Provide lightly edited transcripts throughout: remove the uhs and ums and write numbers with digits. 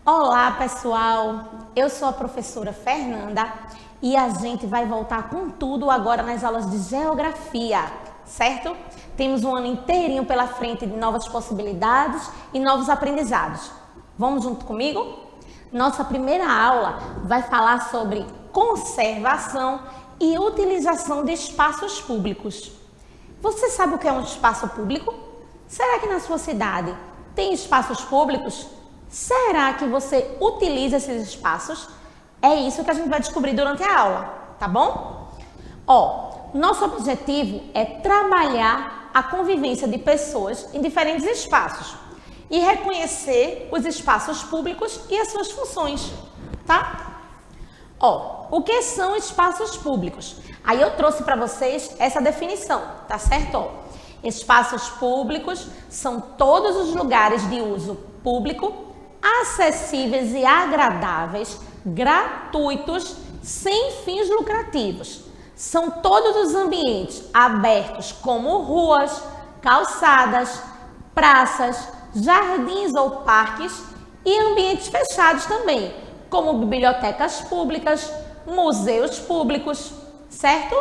Olá, pessoal! Eu sou a professora Fernanda e a gente vai voltar com tudo agora nas aulas de geografia, certo? Temos um ano inteirinho pela frente de novas possibilidades e novos aprendizados. Vamos junto comigo? Nossa primeira aula vai falar sobre conservação e utilização de espaços públicos. Você sabe o que é um espaço público? Será que na sua cidade tem espaços públicos? Será que você utiliza esses espaços? É isso que a gente vai descobrir durante a aula, tá bom? Nosso objetivo é trabalhar a convivência de pessoas em diferentes espaços e reconhecer os espaços públicos e as suas funções, tá? O que são espaços públicos? Aí eu trouxe para vocês essa definição, tá certo? Espaços públicos são todos os lugares de uso público acessíveis e agradáveis, gratuitos, sem fins lucrativos. São todos os ambientes abertos, como ruas, calçadas, praças, jardins ou parques, e ambientes fechados também, como bibliotecas públicas, museus públicos, certo?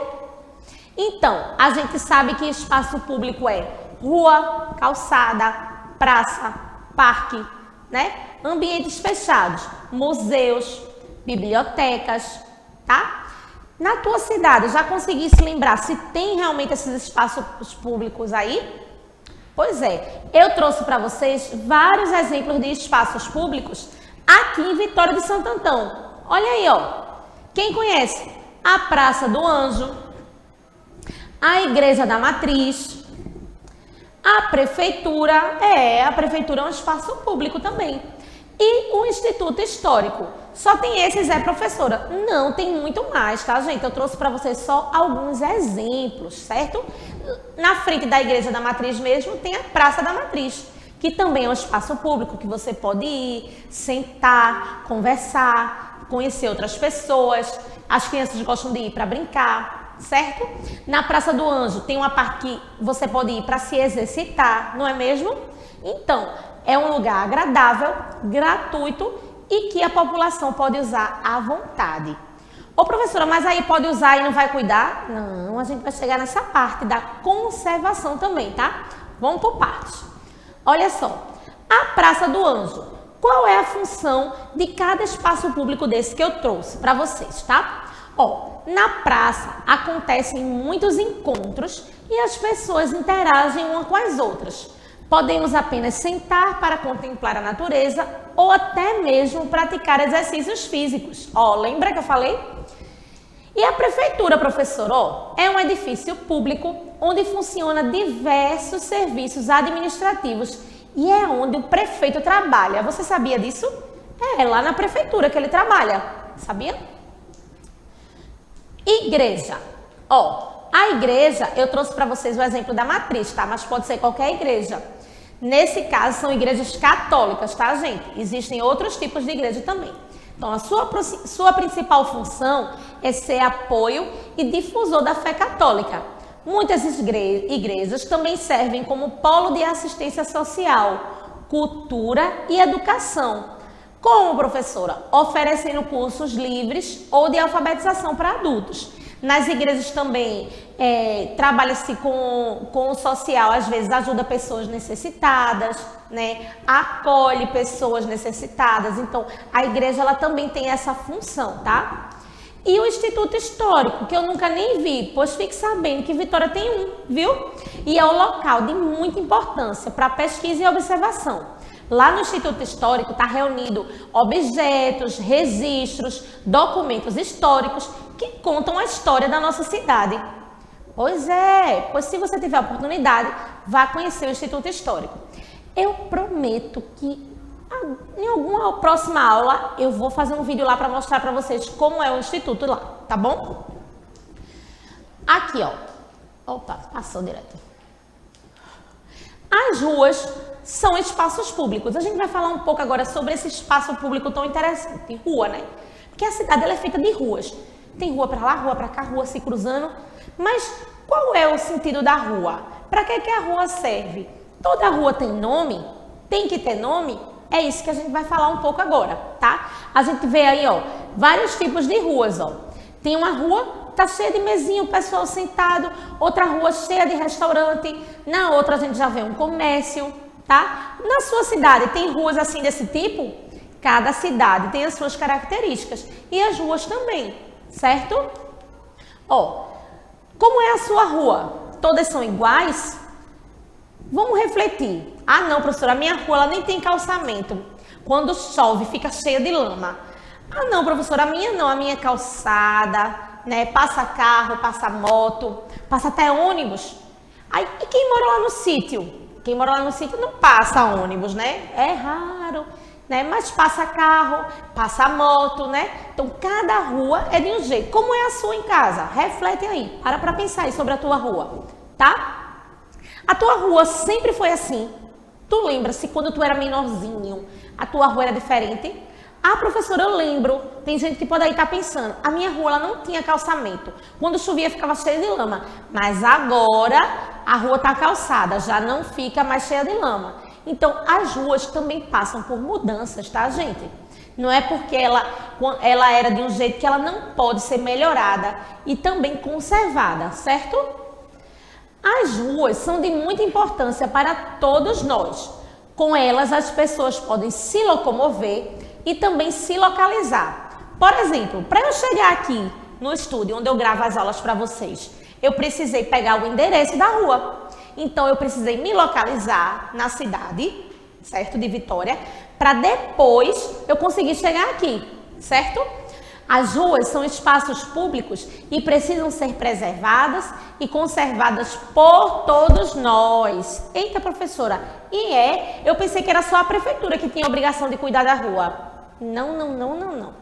Então, a gente sabe que espaço público é rua, calçada, praça, parque, né? Ambientes fechados, museus, bibliotecas, tá? Na tua cidade, já consegui se lembrar se tem realmente esses espaços públicos aí? Pois é, eu trouxe para vocês vários exemplos de espaços públicos aqui em Vitória de Santo Antão. Olha aí, Quem conhece? A Praça do Anjo, a Igreja da Matriz, a Prefeitura é um espaço público também. E o Instituto Histórico. Só tem esses, professora? Não, tem muito mais, tá, gente? Eu trouxe para vocês só alguns exemplos, certo? Na frente da Igreja da Matriz mesmo tem a Praça da Matriz, que também é um espaço público que você pode ir, sentar, conversar, conhecer outras pessoas. As crianças gostam de ir para brincar, certo? Na Praça do Anjo tem uma parte que você pode ir para se exercitar, não é mesmo? Então, é um lugar agradável, gratuito e que a população pode usar à vontade. Professora, mas aí pode usar e não vai cuidar? Não, a gente vai chegar nessa parte da conservação também, tá? Vamos por partes. Olha só, a Praça do Anjo. Qual é a função de cada espaço público desse que eu trouxe para vocês, tá? Na praça acontecem muitos encontros e as pessoas interagem umas com as outras. Podemos apenas sentar para contemplar a natureza ou até mesmo praticar exercícios físicos. Lembra que eu falei? E a prefeitura, professor, é um edifício público onde funciona diversos serviços administrativos e é onde o prefeito trabalha. Você sabia disso? É lá na prefeitura que ele trabalha. Sabia? Igreja. A igreja, eu trouxe para vocês o exemplo da matriz, tá? Mas pode ser qualquer igreja. Nesse caso, são igrejas católicas, tá, gente? Existem outros tipos de igreja também. Então, a sua principal função é ser apoio e difusor da fé católica. Muitas igrejas também servem como polo de assistência social, cultura e educação. Como, professora? Oferecendo cursos livres ou de alfabetização para adultos. Nas igrejas também trabalha-se com o social, às vezes ajuda pessoas necessitadas, né? Acolhe pessoas necessitadas. Então, a igreja ela também tem essa função, tá? E o Instituto Histórico, que eu nunca nem vi, pois fique sabendo que Vitória tem um, viu? E é um local de muita importância para pesquisa e observação. Lá no Instituto Histórico está reunido objetos, registros, documentos históricos que contam a história da nossa cidade. Pois se você tiver a oportunidade, vá conhecer o Instituto Histórico. Eu prometo que em alguma próxima aula eu vou fazer um vídeo lá para mostrar para vocês como é o Instituto lá, tá bom? Aqui, Opa, passou direto. As ruas são espaços públicos. A gente vai falar um pouco agora sobre esse espaço público tão interessante, rua, né? Porque a cidade ela é feita de ruas. Tem rua para lá, rua para cá, rua se cruzando. Mas qual é o sentido da rua? Para que a rua serve? Toda rua tem nome? Tem que ter nome? É isso que a gente vai falar um pouco agora, tá? A gente vê aí, ó, vários tipos de ruas, ó. Tem uma rua, tá cheia de mesinha, o pessoal sentado, outra rua cheia de restaurante, na outra a gente já vê um comércio, tá? Na sua cidade tem ruas assim desse tipo? Cada cidade tem as suas características e as ruas também, certo? Ó, como é a sua rua? Todas são iguais? Vamos refletir. Ah, não, professora, a minha rua ela nem tem calçamento. Quando chove, fica cheia de lama. Ah, não, professora, a minha não, a minha é calçada, né? Passa carro, passa moto, passa até ônibus. Aí, e quem mora lá no sítio? Quem mora lá no sítio não passa ônibus, né? É raro, né? Mas passa carro, passa moto, né? Então, cada rua é de um jeito. Como é a sua em casa? Reflete aí, para pensar aí sobre a tua rua, tá? A tua rua sempre foi assim? Tu lembra-se quando tu era menorzinho, a tua rua era diferente? Ah, professora, eu lembro. Tem gente que pode aí estar pensando, a minha rua ela não tinha calçamento. Quando chovia ficava cheia de lama. Mas agora a rua está calçada, já não fica mais cheia de lama. Então, as ruas também passam por mudanças, tá, gente? Não é porque ela era de um jeito que ela não pode ser melhorada e também conservada, certo? As ruas são de muita importância para todos nós. Com elas, as pessoas podem se locomover e também se localizar. Por exemplo, para eu chegar aqui no estúdio, onde eu gravo as aulas para vocês, eu precisei pegar o endereço da rua. Então, eu precisei me localizar na cidade, certo? De Vitória, para depois eu conseguir chegar aqui, certo? As ruas são espaços públicos e precisam ser preservadas e conservadas por todos nós. Eita, professora, eu pensei que era só a prefeitura que tinha a obrigação de cuidar da rua. Não.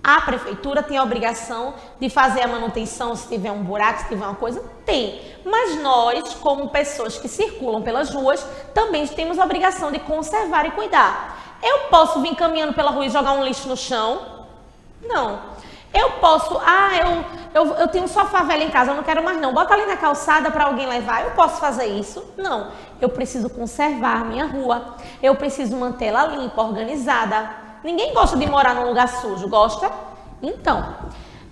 A prefeitura tem a obrigação de fazer a manutenção, se tiver um buraco, se tiver uma coisa, tem. Mas nós, como pessoas que circulam pelas ruas, também temos a obrigação de conservar e cuidar. Eu posso vir caminhando pela rua e jogar um lixo no chão? Não. Eu posso, eu tenho um sofá velho em casa, eu não quero mais não. Bota ali na calçada para alguém levar. Eu posso fazer isso? Não. Eu preciso conservar a minha rua. Eu preciso mantê-la limpa, organizada. Ninguém gosta de morar num lugar sujo, gosta? Então,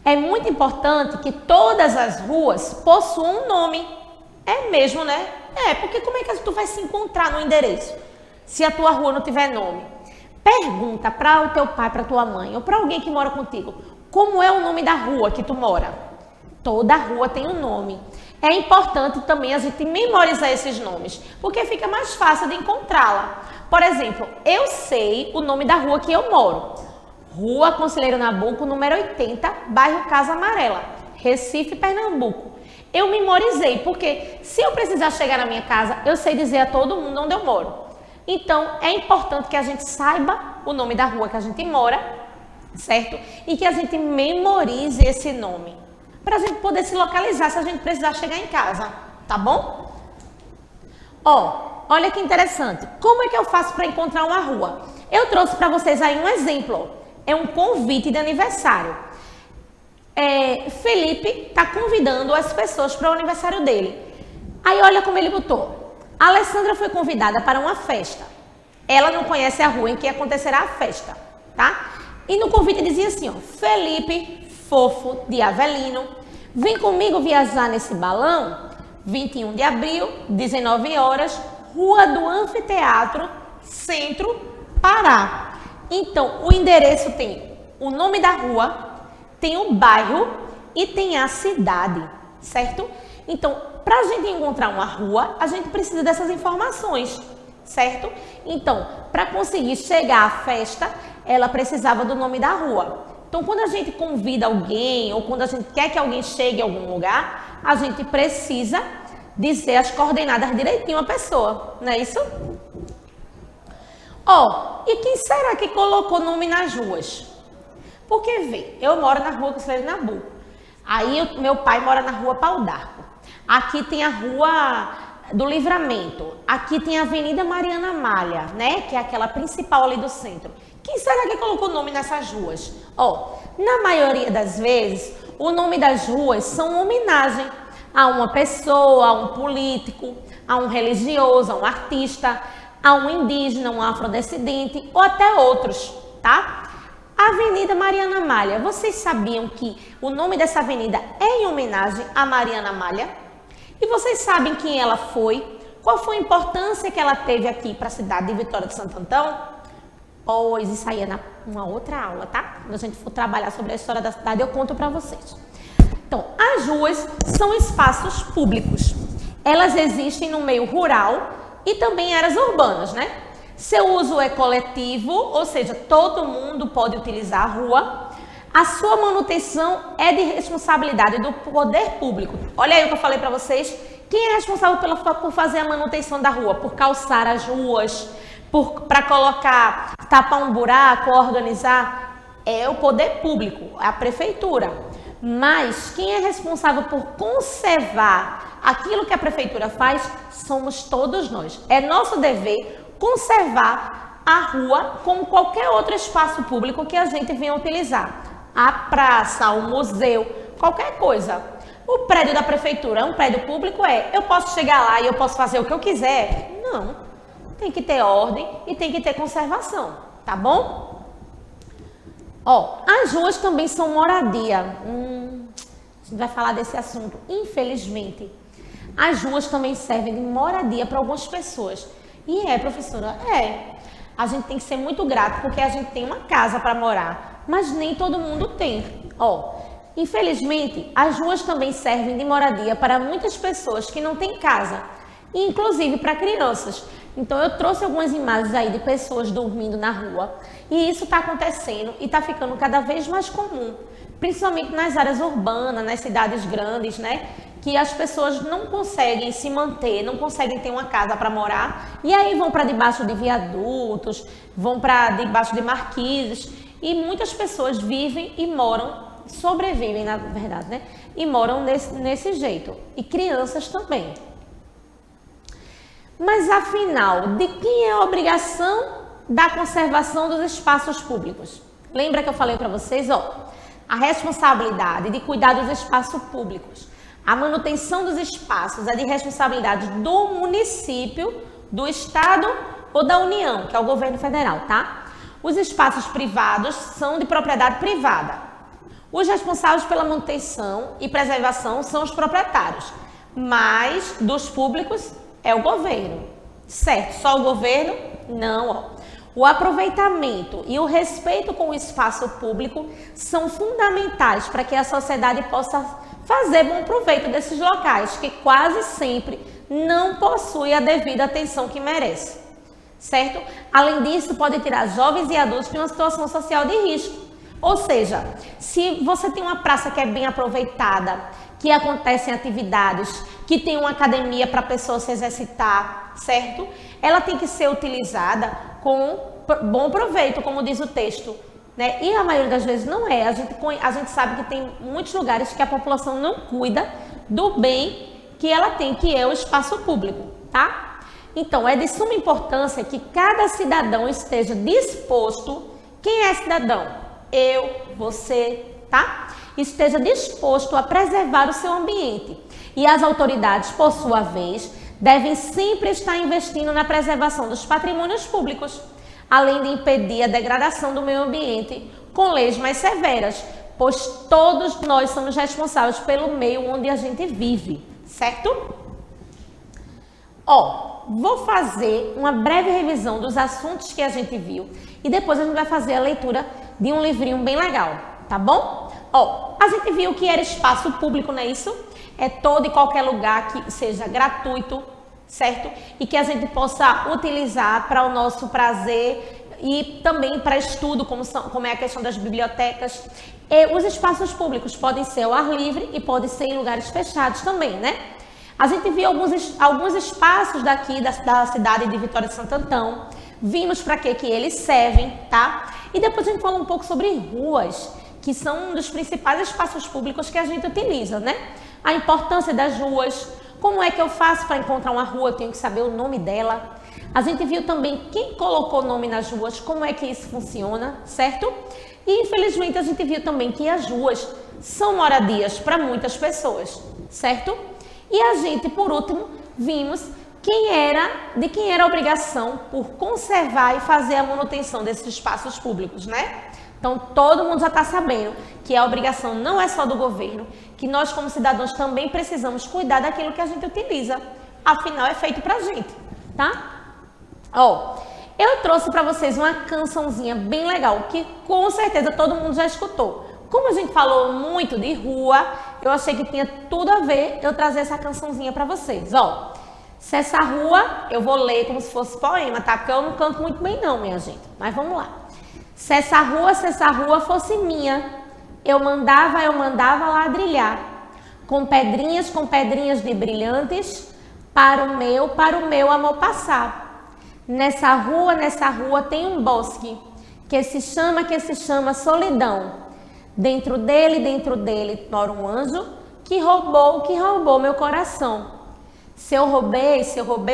é muito importante que todas as ruas possuam um nome. É mesmo, né? Porque como é que tu vai se encontrar no endereço se a tua rua não tiver nome? Pergunta para o teu pai, para tua mãe ou para alguém que mora contigo, como é o nome da rua que tu mora? Toda rua tem um nome. É importante também a gente memorizar esses nomes, porque fica mais fácil de encontrá-la. Por exemplo, eu sei o nome da rua que eu moro. Rua Conselheiro Nabuco, número 80, bairro Casa Amarela, Recife, Pernambuco. Eu memorizei, porque se eu precisar chegar na minha casa, eu sei dizer a todo mundo onde eu moro. Então, é importante que a gente saiba o nome da rua que a gente mora, certo? E que a gente memorize esse nome, para a gente poder se localizar se a gente precisar chegar em casa, tá bom? Olha que interessante. Como é que eu faço para encontrar uma rua? Eu trouxe para vocês aí um exemplo. É um convite de aniversário. Felipe está convidando as pessoas para o aniversário dele. Aí olha como ele botou. A Alessandra foi convidada para uma festa. Ela não conhece a rua em que acontecerá a festa, tá? E no convite dizia assim, ó, Felipe, fofo de Avelino, vem comigo viajar nesse balão, 21 de abril, 19 horas, Rua do Anfiteatro, Centro, Pará. Então, o endereço tem o nome da rua, tem o bairro e tem a cidade, certo? Então, para a gente encontrar uma rua, a gente precisa dessas informações, certo? Então, para conseguir chegar à festa, ela precisava do nome da rua. Então, quando a gente convida alguém ou quando a gente quer que alguém chegue a algum lugar, a gente precisa dizer as coordenadas direitinho à pessoa, não é isso? E quem será que colocou nome nas ruas? Porque, vê, eu moro na rua Conselheiro Nabuco. Aí, meu pai mora na rua Pau d'Arco. Aqui tem a Rua do Livramento. Aqui tem a Avenida Mariana Malha, né? Que é aquela principal ali do centro. Quem será que colocou nome nessas ruas? Na maioria das vezes, o nome das ruas são homenagem a uma pessoa, a um político, a um religioso, a um artista. a um indígena, um afrodescendente ou até outros, tá? Avenida Mariana Malha. Vocês sabiam que o nome dessa avenida é em homenagem a Mariana Malha? E vocês sabem quem ela foi? Qual foi a importância que ela teve aqui para a cidade de Vitória de Santo Antão? Pois isso aí é uma outra aula, tá? Quando a gente for trabalhar sobre a história da cidade, eu conto para vocês. Então, as ruas são espaços públicos. Elas existem no meio rural e também em áreas urbanas, né? Seu uso é coletivo, ou seja, todo mundo pode utilizar a rua. A sua manutenção é de responsabilidade do poder público. Olha aí o que eu falei para vocês. Quem é responsável por fazer a manutenção da rua? Por calçar as ruas, para colocar, tapar um buraco, organizar? É o poder público, a prefeitura. Mas quem é responsável por conservar aquilo que a prefeitura faz somos todos nós. É nosso dever conservar a rua como qualquer outro espaço público que a gente venha utilizar. A praça, o museu, qualquer coisa. O prédio da prefeitura é um prédio público? Eu posso chegar lá e eu posso fazer o que eu quiser? Não. Tem que ter ordem e tem que ter conservação, tá bom? Ó, as ruas também são moradia. A gente vai falar desse assunto. Infelizmente, as ruas também servem de moradia para algumas pessoas. E professora, a gente tem que ser muito grato porque a gente tem uma casa para morar, mas nem todo mundo tem. Infelizmente, as ruas também servem de moradia para muitas pessoas que não têm casa, inclusive para crianças. Então, eu trouxe algumas imagens aí de pessoas dormindo na rua e isso está acontecendo e está ficando cada vez mais comum, principalmente nas áreas urbanas, nas cidades grandes, né? Que as pessoas não conseguem se manter, não conseguem ter uma casa para morar e aí vão para debaixo de viadutos, vão para debaixo de marquises e muitas pessoas vivem e moram, sobrevivem na verdade, né? E moram nesse jeito. E crianças também. Mas afinal, de quem é a obrigação da conservação dos espaços públicos? Lembra que eu falei para vocês, a responsabilidade de cuidar dos espaços públicos. A manutenção dos espaços é de responsabilidade do município, do estado ou da União, que é o governo federal, tá? Os espaços privados são de propriedade privada. Os responsáveis pela manutenção e preservação são os proprietários, mas dos públicos é o governo, certo? Só o governo? Não, O aproveitamento e o respeito com o espaço público são fundamentais para que a sociedade possa fazer bom proveito desses locais, que quase sempre não possuem a devida atenção que merece, certo? Além disso, pode tirar jovens e adultos de uma situação social de risco. Ou seja, se você tem uma praça que é bem aproveitada, que acontecem atividades, que tem uma academia para a pessoa se exercitar, certo? Ela tem que ser utilizada com bom proveito, como diz o texto, né? E a maioria das vezes não é. A gente sabe que tem muitos lugares que a população não cuida do bem que ela tem, que é o espaço público, tá? Então, é de suma importância que cada cidadão esteja disposto. Quem é cidadão? Eu, você, tá? Esteja disposto a preservar o seu ambiente. E as autoridades, por sua vez, devem sempre estar investindo na preservação dos patrimônios públicos, além de impedir a degradação do meio ambiente com leis mais severas, pois todos nós somos responsáveis pelo meio onde a gente vive, certo? Vou fazer uma breve revisão dos assuntos que a gente viu e depois a gente vai fazer a leitura de um livrinho bem legal, tá bom? A gente viu que era espaço público, não é isso? É todo e qualquer lugar que seja gratuito, certo? E que a gente possa utilizar para o nosso prazer e também para estudo, como é a questão das bibliotecas. E os espaços públicos podem ser ao ar livre e podem ser em lugares fechados também, né? A gente viu alguns espaços daqui da cidade de Vitória de Santo Antão, vimos para que eles servem, tá? E depois a gente falou um pouco sobre ruas, que são um dos principais espaços públicos que a gente utiliza, né? A importância das ruas, como é que eu faço para encontrar uma rua, eu tenho que saber o nome dela. A gente viu também quem colocou nome nas ruas, como é que isso funciona, certo? E infelizmente a gente viu também que as ruas são moradias para muitas pessoas, certo? E a gente, por último, vimos de quem era a obrigação por conservar e fazer a manutenção desses espaços públicos, né? Então, todo mundo já está sabendo que a obrigação não é só do governo, que nós, como cidadãos, também precisamos cuidar daquilo que a gente utiliza. Afinal, é feito pra gente, tá? Ó, eu trouxe para vocês uma cançãozinha bem legal, que com certeza todo mundo já escutou. Como a gente falou muito de rua, eu achei que tinha tudo a ver eu trazer essa cançãozinha para vocês. Ó, se essa rua, eu vou ler como se fosse poema, tá? Porque eu não canto muito bem não, minha gente. Mas vamos lá. Se essa rua fosse minha, eu mandava ladrilhar, com pedrinhas de brilhantes, para o meu amor passar. Nessa rua tem um bosque, que se chama solidão. Dentro dele mora um anjo, que roubou meu coração. Se eu roubei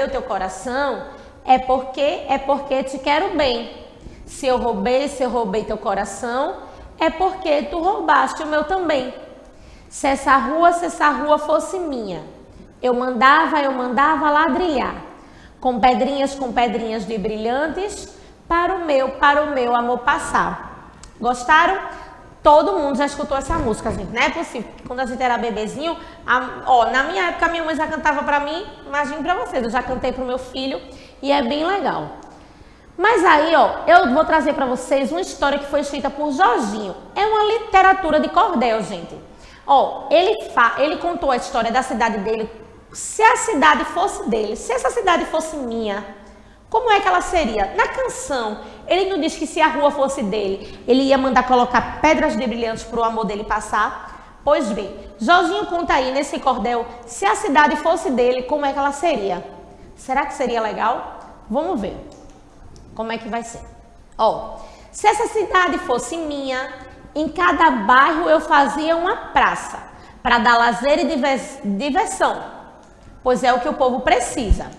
o teu coração, é porque te quero bem. Se eu roubei teu coração, é porque tu roubaste o meu também. Se essa rua fosse minha, eu mandava ladrilhar, com pedrinhas de brilhantes, para o meu amor passar. Gostaram? Todo mundo já escutou essa música, gente. Não é possível. Quando a gente era bebezinho, na minha época, minha mãe já cantava pra mim. Imagine pra vocês, eu já cantei pro meu filho e é bem legal. Mas aí, eu vou trazer pra vocês uma história que foi escrita por Jorginho. É uma literatura de cordel, gente. Ele contou a história da cidade dele. Se a cidade fosse dele, se essa cidade fosse minha, como é que ela seria? Na canção, ele não diz que se a rua fosse dele, ele ia mandar colocar pedras de brilhantes para o amor dele passar? Pois bem, Jorginho conta aí nesse cordel, se a cidade fosse dele, como é que ela seria? Será que seria legal? Vamos ver como é que vai ser. Se essa cidade fosse minha, em cada bairro eu fazia uma praça, para dar lazer e diversão, pois é o que o povo precisa.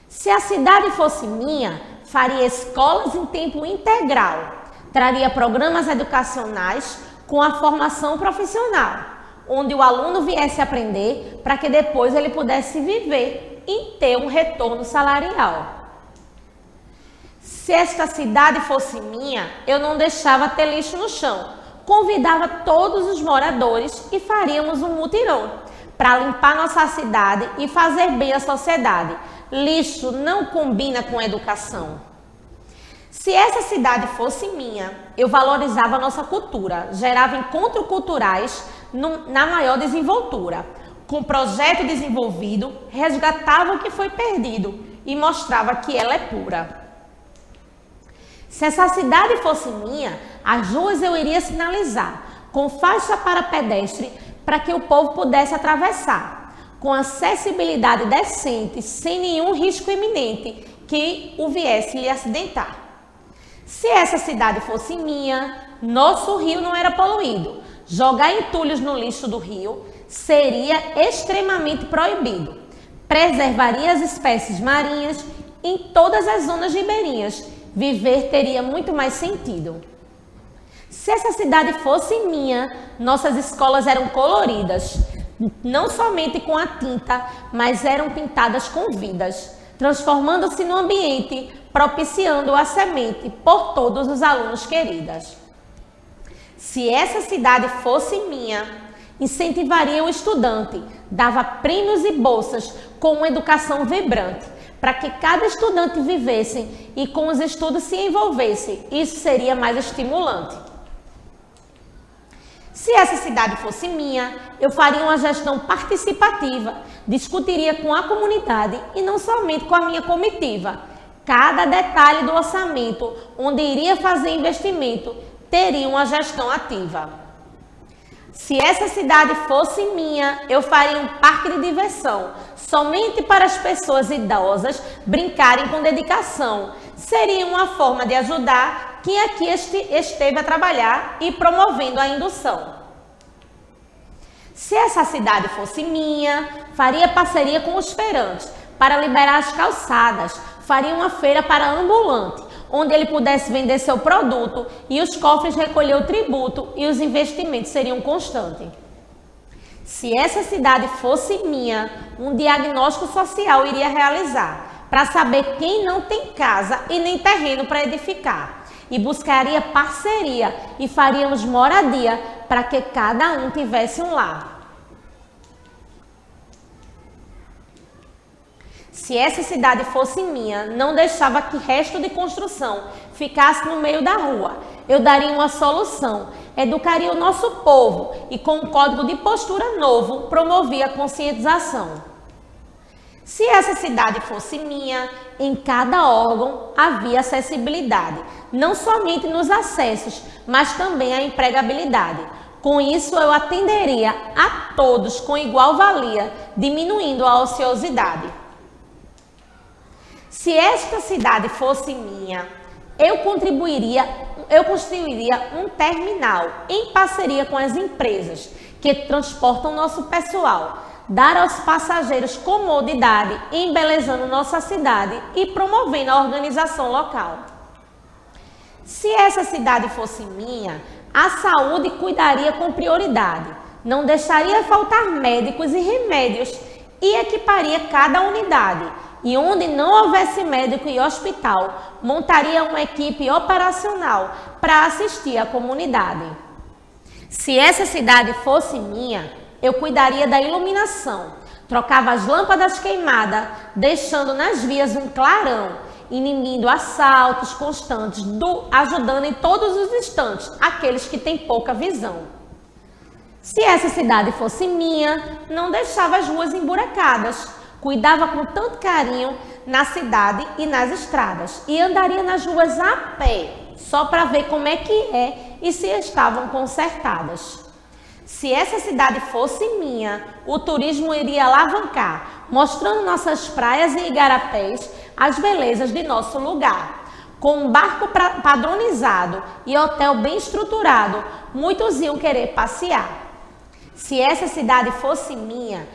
Se a cidade fosse minha, faria escolas em tempo integral, traria programas educacionais com a formação profissional, onde o aluno viesse aprender para que depois ele pudesse viver e ter um retorno salarial. Se esta cidade fosse minha, eu não deixava ter lixo no chão, convidava todos os moradores e faríamos um mutirão para limpar nossa cidade e fazer bem à sociedade. Lixo não combina com educação. Se essa cidade fosse minha, eu valorizava a nossa cultura, gerava encontros culturais na maior desenvoltura. Com projeto desenvolvido, resgatava o que foi perdido e mostrava que ela é pura. Se essa cidade fosse minha, as ruas eu iria sinalizar, com faixa para pedestre, para que o povo pudesse atravessar, com acessibilidade decente, sem nenhum risco iminente que o viesse lhe acidentar. Se essa cidade fosse minha, nosso rio não era poluído. Jogar entulhos no lixo do rio seria extremamente proibido. Preservaria as espécies marinhas em todas as zonas ribeirinhas. Viver teria muito mais sentido. Se essa cidade fosse minha, nossas escolas eram coloridas, não somente com a tinta, mas eram pintadas com vidas, transformando-se no ambiente, propiciando a semente por todos os alunos queridas. Se essa cidade fosse minha, incentivaria o estudante, dava prêmios e bolsas com uma educação vibrante, para que cada estudante vivesse e com os estudos se envolvesse. Isso seria mais estimulante. Se essa cidade fosse minha, eu faria uma gestão participativa, discutiria com a comunidade e não somente com a minha comitiva. Cada detalhe do orçamento, onde iria fazer investimento, teria uma gestão ativa. Se essa cidade fosse minha, eu faria um parque de diversão, somente para as pessoas idosas brincarem com dedicação. Seria uma forma de ajudar quem aqui esteve a trabalhar e promovendo a indução. Se essa cidade fosse minha, faria parceria com os feirantes para liberar as calçadas, faria uma feira para ambulante, onde ele pudesse vender seu produto e os cofres recolher o tributo e os investimentos seriam constantes. Se essa cidade fosse minha, um diagnóstico social iria realizar, para saber quem não tem casa e nem terreno para edificar. E buscaria parceria e faríamos moradia para que cada um tivesse um lar. Se essa cidade fosse minha, não deixava que resto de construção ficasse no meio da rua. Eu daria uma solução, educaria o nosso povo e com um código de postura novo, promovia a conscientização. Se essa cidade fosse minha, em cada órgão havia acessibilidade, não somente nos acessos, mas também a empregabilidade. Com isso, eu atenderia a todos com igual valia, diminuindo a ociosidade. Se esta cidade fosse minha, eu construiria um terminal em parceria com as empresas que transportam nosso pessoal, dar aos passageiros comodidade, embelezando nossa cidade e promovendo a organização local. Se essa cidade fosse minha, a saúde cuidaria com prioridade, não deixaria faltar médicos e remédios e equiparia cada unidade. E onde não houvesse médico e hospital, montaria uma equipe operacional para assistir a comunidade. Se essa cidade fosse minha, eu cuidaria da iluminação, trocava as lâmpadas queimadas, deixando nas vias um clarão, inibindo assaltos constantes, ajudando em todos os instantes aqueles que têm pouca visão. Se essa cidade fosse minha, não deixava as ruas emburacadas, cuidava com tanto carinho na cidade e nas estradas e andaria nas ruas a pé, só para ver como é que é e se estavam consertadas. Se essa cidade fosse minha, o turismo iria alavancar, mostrando nossas praias e igarapés, as belezas de nosso lugar. Com um barco padronizado e hotel bem estruturado, muitos iam querer passear. Se essa cidade fosse minha,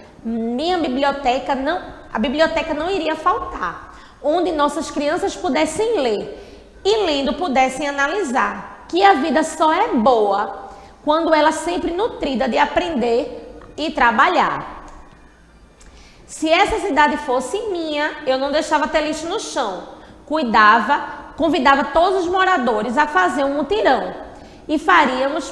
a biblioteca não iria faltar, onde nossas crianças pudessem ler e lendo pudessem analisar que a vida só é boa quando ela é sempre nutrida de aprender e trabalhar. Se essa cidade fosse minha, eu não deixava ter lixo no chão, convidava todos os moradores a fazer um mutirão. E faríamos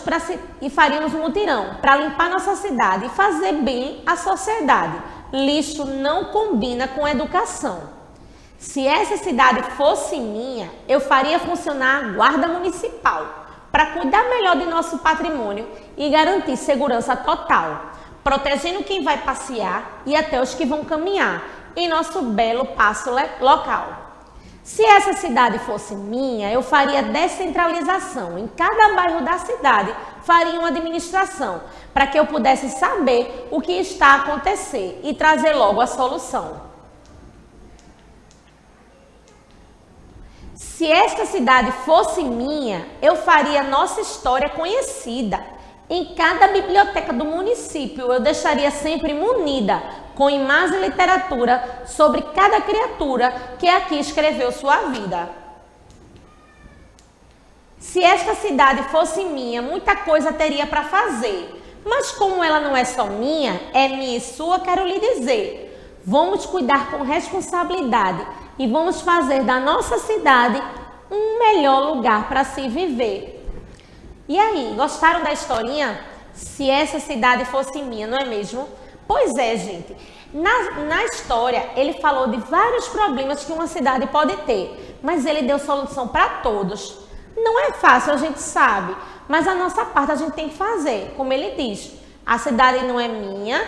um mutirão para limpar nossa cidade e fazer bem à sociedade. Lixo não combina com educação. Se essa cidade fosse minha, eu faria funcionar a guarda municipal para cuidar melhor de nosso patrimônio e garantir segurança total, protegendo quem vai passear e até os que vão caminhar em nosso belo passo local. Se essa cidade fosse minha, eu faria descentralização. Em cada bairro da cidade, faria uma administração, para que eu pudesse saber o que está a acontecer e trazer logo a solução. Se esta cidade fosse minha, eu faria nossa história conhecida. Em cada biblioteca do município, eu deixaria sempre munida com imagem e literatura sobre cada criatura que aqui escreveu sua vida. Se esta cidade fosse minha, muita coisa teria para fazer. Mas como ela não é só minha, é minha e sua, quero lhe dizer. Vamos cuidar com responsabilidade e vamos fazer da nossa cidade um melhor lugar para se viver. E aí, gostaram da historinha? Se essa cidade fosse minha, não é mesmo? Pois é, gente. Na história, ele falou de vários problemas que uma cidade pode ter, mas ele deu solução para todos. Não é fácil, a gente sabe, mas a nossa parte a gente tem que fazer. Como ele diz, a cidade não é minha,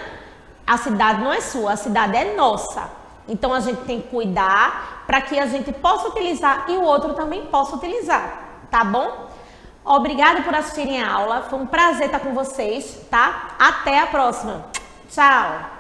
a cidade não é sua, a cidade é nossa. Então, a gente tem que cuidar para que a gente possa utilizar e o outro também possa utilizar, tá bom? Obrigada por assistirem a aula, foi um prazer estar com vocês, tá? Até a próxima. Tchau!